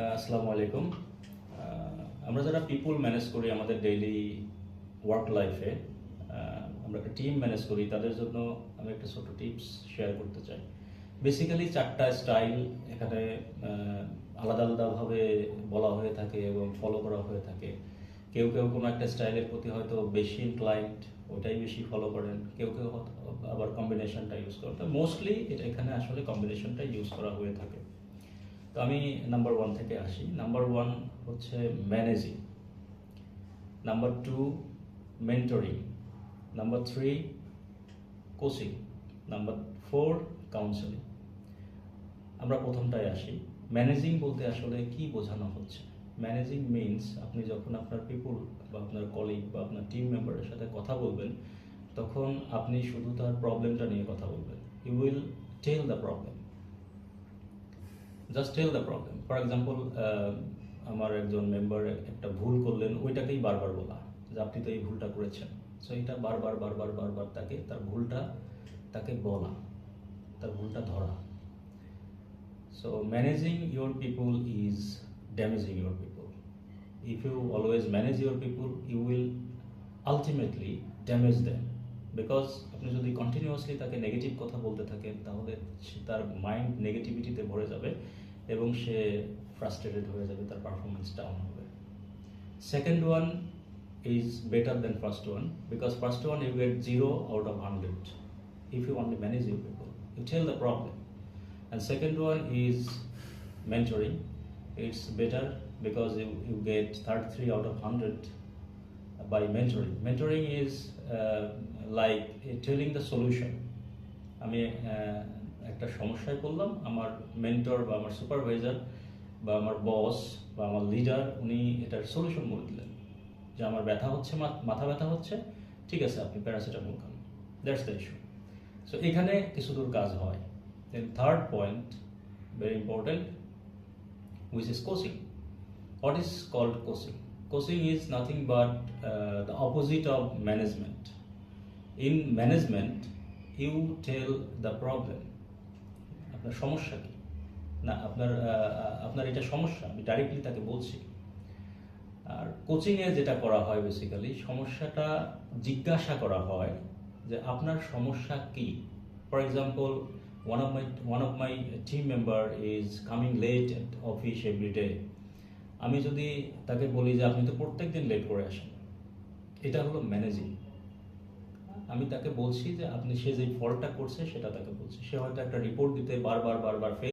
আসসালামু আলাইকুম। আমরা যারা পিপুল ম্যানেজ করি আমাদের ডেইলি ওয়ার্ক লাইফে, আমরা একটা টিম ম্যানেজ করি, তাদের জন্য আমি একটা ছোট টিপস শেয়ার করতে চাই। বেসিক্যালি 4টা স্টাইল এখানে আলাদা আলাদাভাবে বলা হয়ে থাকে এবং ফলো করা হয়ে থাকে। কেউ কেউ কোনো একটা স্টাইলের প্রতি হয়তো বেশি ইনক্লাইন্ড, ওইটাই বেশি ফলো করেন। কেউ কেউ আবার কম্বিনেশনটা ইউজ করেন। তো মোস্টলি এটা এখানে আসলে কম্বিনেশনটা ইউজ করা হয়ে থাকে। তো আমি নাম্বার 1 থেকে আসি। নাম্বার 1 হচ্ছে managing, number 2 mentoring, number 3 coaching, number 4 counselling. আমরা প্রথমটায় আসি। ম্যানেজিং বলতে আসলে কি বোঝানো হচ্ছে? ম্যানেজিং মিনস আপনি যখন আপনার পিপুল বা আপনার কলিগ বা আপনার টিম মেম্বারের সাথে কথা বলবেন, তখন আপনি শুধু তার প্রবলেমটা নিয়ে কথা বলবেন। You will tell the problem, just tell the problem. For example, আমার একজন মেম্বার একটা ভুল করলেন, ওইটাকেই বারবার বলা যে আপনি তো এই ভুলটা করেছেন। সো এটা বারবার বারবার বারবার তাকে তার ভুলটা তাকে বলা, তার ভুলটা ধরা। So managing your people is damaging your people. If you always manage your people, you will ultimately damage them. Because আপনি যদি কন্টিনিউয়াসলি তাকে নেগেটিভ কথা বলতে থাকেন, তাহলে তার মাইন্ড নেগেটিভিটিতে ভরে যাবে এবং সে ফ্রাস্ট্রেটেড হয়ে যাবে, তার পারফরমেন্স ডাউন হবে। Second one is better than first one, because first one you get 0 out of 100 if you only manage your people, you tell the problem. And second one is mentoring. It's better because you get 33 out of 100 by mentoring. Mentoring is like telling the solution. আমি একটা সমস্যায় পড়লাম, আমার mentor বা আমার supervisor বা আমার বস বা আমার লিডার উনি এটার সলিউশন বলে দিলেন যে আমার ব্যথা হচ্ছে, মাথা ব্যথা হচ্ছে, ঠিক আছে আপনি প্যারাসিটামল খান। That's the issue. সো এখানে কিছু দূর কাজ হয়। Then third point, very important, which is coaching. What is called coaching? Coaching is nothing but the opposite of management. In management, you tell the problem. আপনার সমস্যা কি না, আপনার এটা সমস্যা, আমি ডাইরেক্টলি তাকে বলছি। আর কোচিংয়ে যেটা করা হয়, বেসিক্যালি সমস্যাটা জিজ্ঞাসা করা হয় যে আপনার সমস্যা কি। For example, one of my team member is coming late at office every day. আমি যদি তাকে বলি যে আপনি তো প্রত্যেকদিন লেট করে আসেন, এটা হলো ম্যানেজিং। আমি তাকে বলছি যে সে যে ফল্টটা করছে সেটা তাকে বলছি। সে হয়তো একটা রিপোর্ট দিতে বারবার বারবার